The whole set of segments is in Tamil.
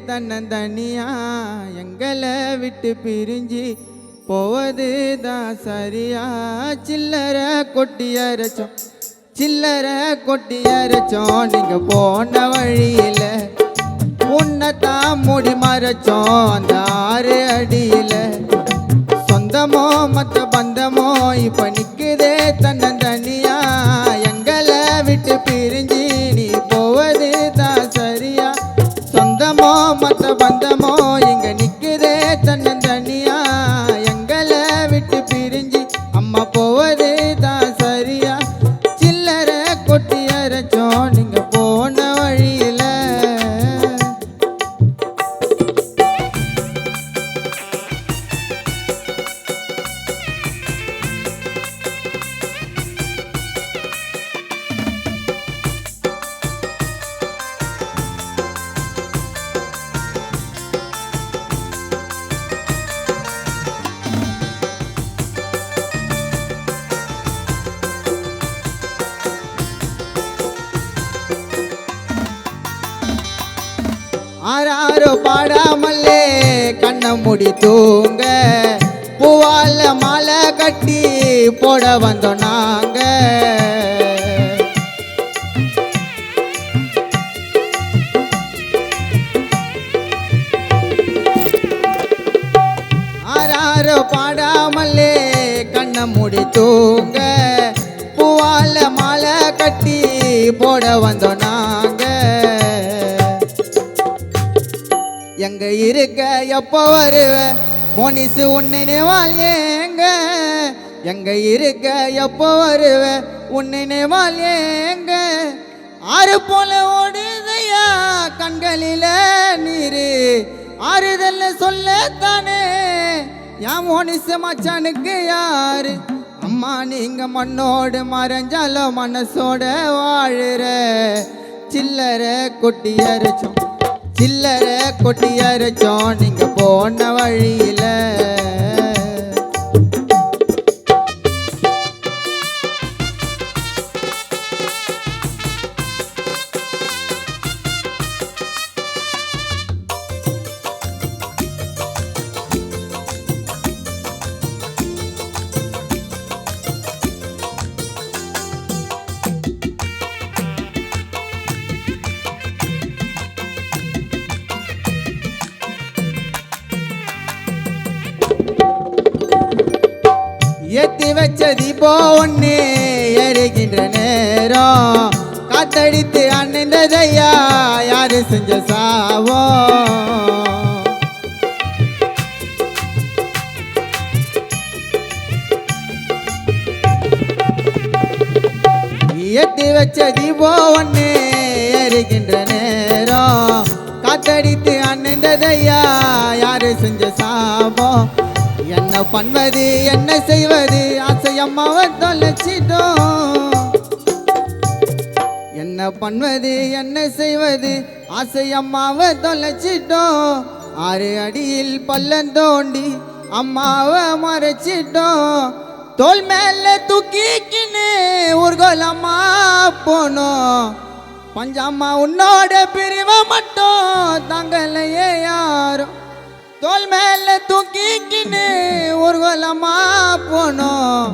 தன்னந்தனியா எங்களை விட்டு பிரிஞ்சு போவதுதான் சரியா. சில்லறை கொட்டியரைச்சோம் சில்லறை கொட்டியரைச்சோம் நீங்க போன வழியில உன்னைத்தான் மூடி மறைச்சோம் அந்த 6 அடியில. சொந்தமோ மற்ற பந்தமோ இப்ப நிக்குதே தன்னந்தனியா எங்களை விட்டு பிரிஞ்சு நீ போவது தான் சரியா. சொந்தமோ மற்ற பந்தமோ இங்க நிக்குதே தன்னந்தனியா எங்களை விட்டு பிரிஞ்சு அம்மா போவது தான் சரியா. சில்லறை கொட்டி அரைச்சோம் நீங்க போன வழியில. ஆராரோ பாடாமல்லே கண்ணை மூடி தூங்க பூவால மாலை கட்டி போட வந்தோம் நாங்க. ஆராரோ பாடாமல்லே கண்ணை மூடி தூங்க பூவால மாலை கட்டி போட வந்தோம் நாங்க. எங்க இருக்க எப்போ வருவ மோனிசு உன்னை நினைவால் ஏங்க. எங்க இருக்க எப்போ வருவ உன்னை நினைவால் ஏங்க. ஆறு போல ஓடுதையா கண்களில நீரு ஆறுதல்ல சொல்லத்தானே என் மோனிசு மச்சானுக்கு யாரு. அம்மா நீங்க மண்ணோடு மறைஞ்சாலோ மனசோட வாழுற. சில்லறை கொட்டி அரைச்சோம் சில்லறை கொட்டி அரைச்சோம் நீங்க போன வழியில. ஏத்தி வச்ச தீபோ ஒண்ணு எரிகின்ற நேரம் காத்தடித்து அணிந்ததையா யாரு செஞ்ச சாவோ. ஏத்தி வச்ச தீபோ ஒண்ணு எரிகின்ற நேரம் காத்தடித்து அணிந்ததையா யாரு செஞ்ச சாவோ. என்ன பண்ணுவது என்ன செய்வது ஆசை அம்மாவை தொலைச்சிட்டோம். என்ன பண்ணுவது என்ன செய்வது ஆசை அம்மாவை தொலைச்சிட்டோம். 6 அடியில் பள்ளம் தோண்டி அம்மாவை மறைச்சிட்டோம். தோல் மேல தூக்கிக்கின்னு ஊர்கோலம்மா போனோம். பஞ்சாம்மா உன்னோட பிரிவை மட்டும் தாங்கலையே யாரும். தோல் மேல தூக்கிக்கின்னு ஊர்வலமா போனோம்.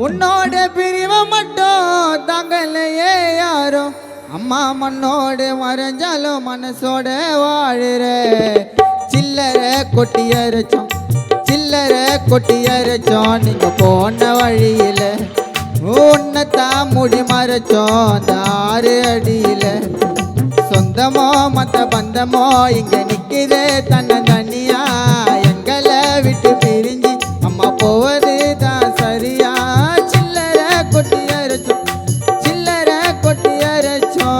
உன்னோட பிரிவை மட்டும் தாங்கலையே யாரும். அம்மா மண்ணோடு மறைஞ்சாலும் மனசோட வாழுற. சில்லறை கொட்டி அரைச்சோம் சில்லறை கொட்டி அரைச்சோம் நீங்க போன வழியில. உன்னைத்தான் மூடி மறைச்சோம் அந்த 6 அடியில. சொந்தமோ மற்ற பந்தமோ இங்க நிக்குதே தன்னந்தனியா எங்களை விட்டு பிரிஞ்சு அம்மா போவது தான் சரியா. சில்லறை கொட்டி அரைச்சோம் சில்லறை கொட்டி அரைச்சோம்.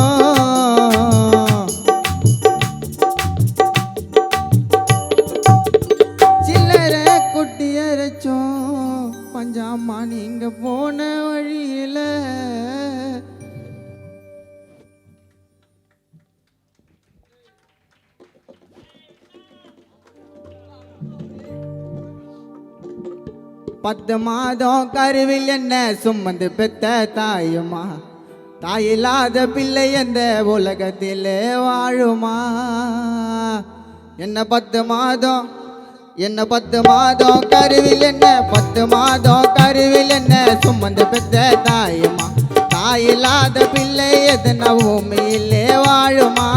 சில்லறை கொட்டி அரைச்சோம் பஞ்சாம்மா நீங்க போன வழியில. பத்து மாதம் கருவில் என்ன சுமந்து பெத்த தாயுமா. தாயில்லாத பிள்ளை எந்த உலகத்திலே வாழுமா. என்ன 10 மாதம் என்ன 10 மாதம் கருவில் என்ன 10 மாதம் கருவில் என்ன சுமந்து பெத்த தாயுமா தாயில்லாத பிள்ளை எதனா பூமியிலே வாழுமா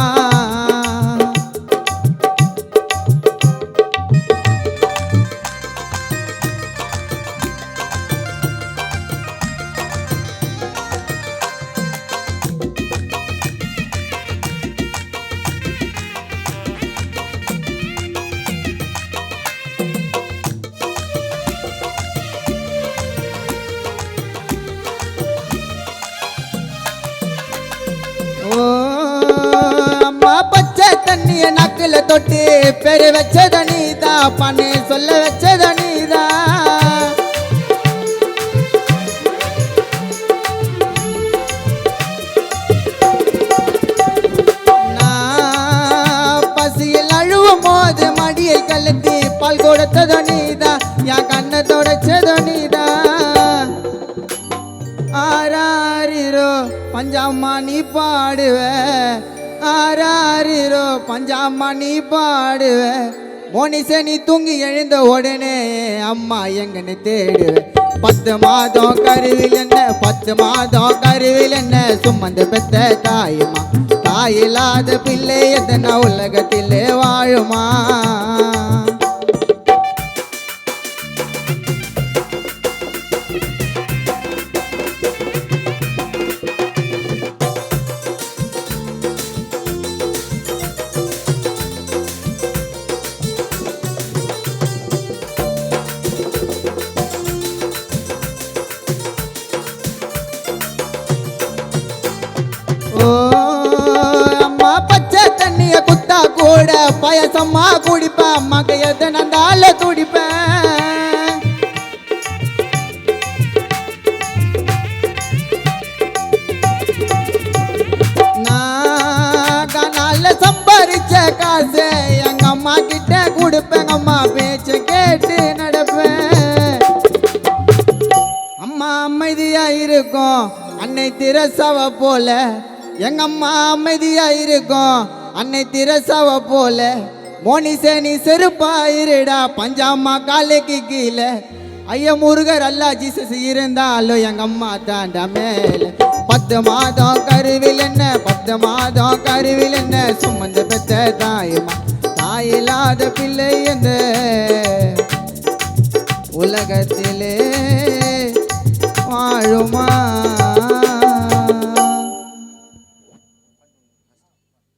அம்மா பச்சை தண்ணிய நக்குல தொட்டு பெரு வச்சத நீதா பண்ணு சொல்ல வச்சத நீதா நான் பசியில் அழுவும் போது மடியை கலத்தி பால் கொடுத்தத நீதா என் கண்ணை தொடச்சத நீதா ஆராரிரோ பஞ்சாமா நீ பாடுவ ஆராரிரோ பஞ்சாமா நீ பாடுவ மோனிசே நீ தூங்கி எழுந்த உடனே அம்மா எங்கன்னு தேடுவ 10 மாதம் கருவில் என்ன 10 மாதம் கருவில் என்ன சுமந்து பெத்த தாயுமா தாயில்லாத பிள்ளை எதனா உலகத்திலே வாழுமா அம்மா பச்சை தண்ணிய குத்தா கூட பயசம்மா குடிப்ப அம்மாக்கு எதனால துடிப்ப நான் கனால சம்பாரிச்ச காசு எங்க அம்மா கிட்ட கொடுப்பேன் அம்மா பேச்ச கேட்டு நடப்பேன் அம்மா அமைதியா இருக்கும் அன்னை திரசாவ போல எங்க அம்மா அமைதியா இருக்கும் அன்னை திரசாவ போல மோனிசே நீ செருப்பாயிருடா பஞ்சாமா காலைக்கு கீழே ஐயா முருகர் அல்லா ஜீசஸ் இருந்தாலும் எங்க அம்மா தாண்டா மேல 10 மாதம் கருவில் என்ன 10 மாதம் கருவில் என்ன சுமந்து பெத்த தாயுமா தாயில்லாத பிள்ளை எந்த உலகத்திலே வாழுமா